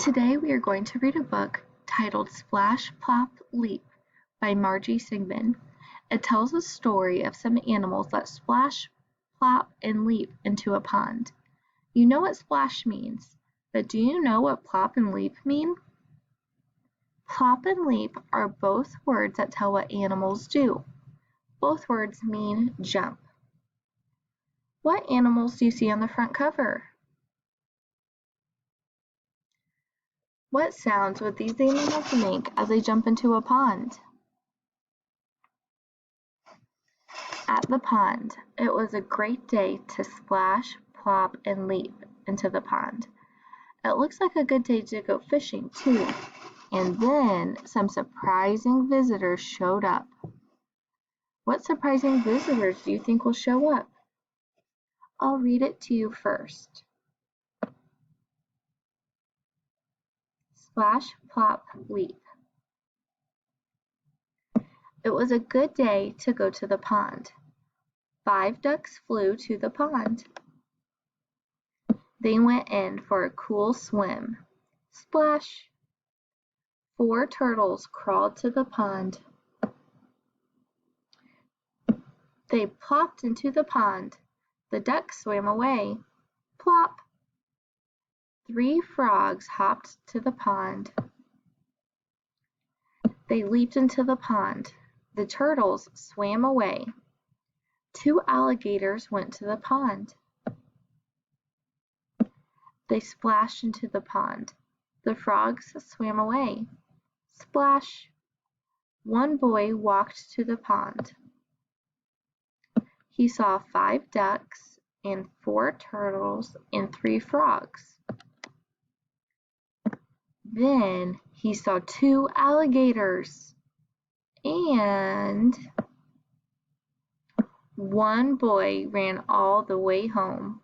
Today we are going to read a book titled Splash, Plop, Leap by Margie Sigmund. It tells the story of some animals that splash, plop, and leap into a pond. You know what splash means, but do you know what plop and leap mean? Plop and leap are both words that tell what animals do. Both words mean jump. What animals do you see on the front cover? What sounds would these animals make as they jump into a pond? At the pond, it was a great day to splash, plop, and leap into the pond. It looks like a good day to go fishing, too. And then some surprising visitors showed up. What surprising visitors do you think will show up? I'll read it to you first. Splash, plop, leap. It was a good day to go to the pond. 5 ducks flew to the pond. They went in for a cool swim. Splash! 4 turtles crawled to the pond. They plopped into the pond. The ducks swam away. Plop! 3 frogs hopped to the pond. They leaped into the pond. The turtles swam away. 2 alligators went to the pond. They splashed into the pond. The frogs swam away. Splash! 1 boy walked to the pond. He saw 5 ducks and 4 turtles and 3 frogs. Then he saw 2 alligators and 1 boy ran all the way home.